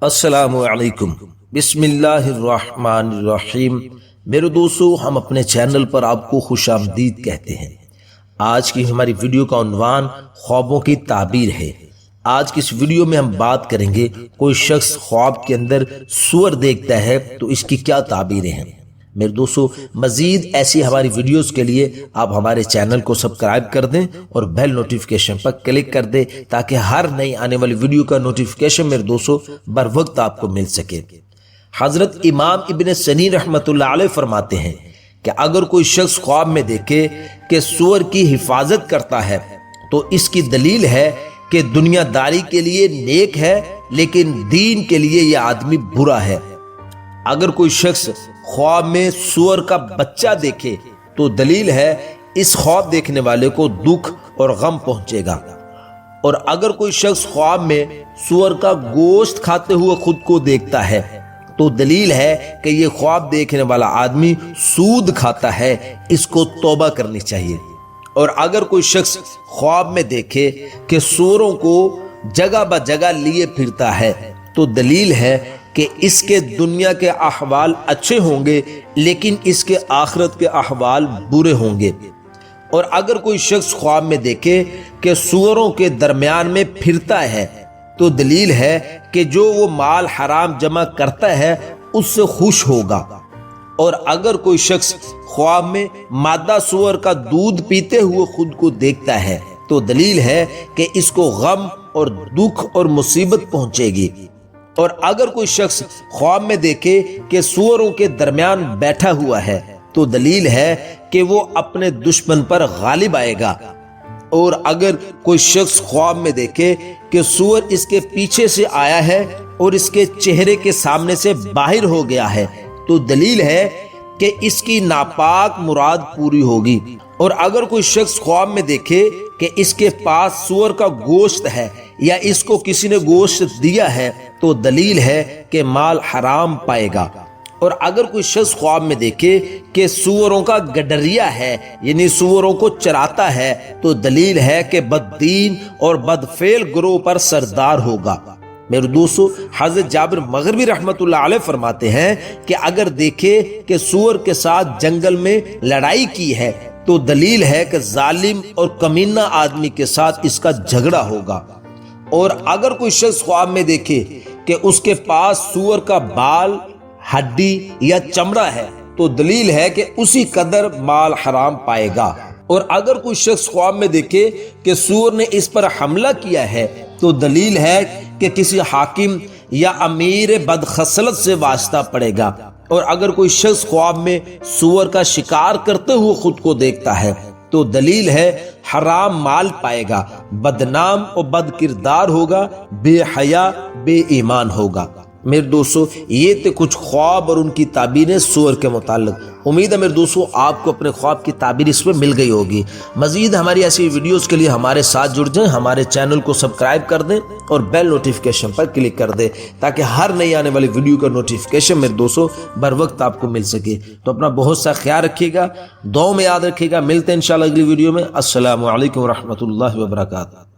السلام علیکم، بسم اللہ الرحمن الرحیم۔ میرے دوستو، ہم اپنے چینل پر آپ کو خوش آمدید کہتے ہیں۔ آج کی ہماری ویڈیو کا عنوان خوابوں کی تعبیر ہے۔ آج کی اس ویڈیو میں ہم بات کریں گے، کوئی شخص خواب کے اندر سور دیکھتا ہے تو اس کی کیا تعبیریں ہیں۔ میرے دوستو، مزید ایسی ہماری ویڈیوز کے لیے آپ ہمارے چینل کو سبسکرائب کر دیں اور بیل نوٹیفیکیشن پر کلک کر دیں تاکہ ہر نئی آنے والی ویڈیو کا نوٹیفیکیشن میرے دوستو بر وقت آپ کو مل سکے۔ حضرت امام ابن سنی رحمۃ اللہ علیہ فرماتے ہیں کہ اگر کوئی شخص خواب میں دیکھے کہ سور کی حفاظت کرتا ہے تو اس کی دلیل ہے کہ دنیا داری کے لیے نیک ہے لیکن دین کے لیے یہ آدمی برا ہے۔ اگر کوئی شخص خواب میں سور کا بچہ دیکھے تو دلیل ہے اس خواب دیکھنے والے کو دکھ اور غم پہنچے گا۔ اور اگر کوئی شخص خواب میں سور کا گوشت کھاتے ہوئے خود کو دیکھتا ہے تو دلیل ہے کہ یہ خواب دیکھنے والا آدمی سود کھاتا ہے، اس کو توبہ کرنی چاہیے۔ اور اگر کوئی شخص خواب میں دیکھے کہ سوروں کو جگہ بہ جگہ لیے پھرتا ہے تو دلیل ہے کہ اس کے دنیا کے احوال اچھے ہوں گے لیکن اس کے آخرت کے احوال برے ہوں گے۔ اور اگر کوئی شخص خواب میں دیکھے کہ سوروں کے درمیان میں پھرتا ہے تو دلیل ہے کہ جو وہ مال حرام جمع کرتا ہے اس سے خوش ہوگا۔ اور اگر کوئی شخص خواب میں مادہ سور کا دودھ پیتے ہوئے خود کو دیکھتا ہے تو دلیل ہے کہ اس کو غم اور دکھ اور مصیبت پہنچے گی۔ اور اگر کوئی شخص خواب میں دیکھے کہ سوروں کے درمیان بیٹھا ہوا ہے تو دلیل ہے کہ وہ اپنے دشمن پر غالب آئے گا۔ اور اگر کوئی شخص خواب میں دیکھے کہ سور اس کے پیچھے سے آیا ہے اور اس کے چہرے کے سامنے سے باہر ہو گیا ہے تو دلیل ہے کہ اس کی ناپاک مراد پوری ہوگی۔ اور اگر کوئی شخص خواب میں دیکھے کہ اس کے پاس سور کا گوشت ہے یا اس کو کسی نے گوشت دیا ہے تو دلیل ہے کہ مال حرام پائے گا۔ اور اگر کوئی شخص خواب میں دیکھے کہ سوروں کا گڈریا ہے یعنی سوروں کو چراتا ہے تو دلیل ہے کہ بددین اور بدفعل گروہ پر سردار ہوگا۔ میرے دوستو، حضرت جابر مغربی رحمت اللہ علیہ فرماتے ہیں کہ اگر دیکھے کہ سور کے ساتھ جنگل میں لڑائی کی ہے تو دلیل ہے کہ ظالم اور کمینہ آدمی کے ساتھ اس کا جھگڑا ہوگا۔ اور اگر کوئی شخص خواب میں دیکھے کہ اس کے پاس سور کا بال، ہڈی یا چمڑا ہے تو دلیل ہے کہ اسی قدر مال حرام پائے گا۔ اور اگر کوئی شخص خواب میں دیکھے کہ سور نے اس پر حملہ کیا ہے تو دلیل ہے کہ کسی حاکم یا امیر بدخصلت سے واسطہ پڑے گا۔ اور اگر کوئی شخص خواب میں سور کا شکار کرتے ہوئے خود کو دیکھتا ہے تو دلیل ہے حرام مال پائے گا، بدنام اور بد کردار ہوگا، بے حیا بے ایمان ہوگا۔ میرے دوستو، یہ تھے کچھ خواب اور ان کی تعبیریں سور کے متعلق۔ امید ہے میرے دوستو آپ کو اپنے خواب کی تعبیر اس میں مل گئی ہوگی۔ مزید ہماری ایسی ویڈیوز کے لیے ہمارے ساتھ جڑ جائیں، ہمارے چینل کو سبسکرائب کر دیں اور بیل نوٹیفیکیشن پر کلک کر دیں تاکہ ہر نئی آنے والی ویڈیو کا نوٹیفیکیشن میرے دوستو بر وقت آپ کو مل سکے۔ تو اپنا بہت سا خیال رکھیے گا، دعاؤں میں یاد رکھیے گا۔ ملتے ہیں انشاءاللہ اگلی ویڈیو میں۔ السلام علیکم ورحمۃ اللہ وبرکاتہ۔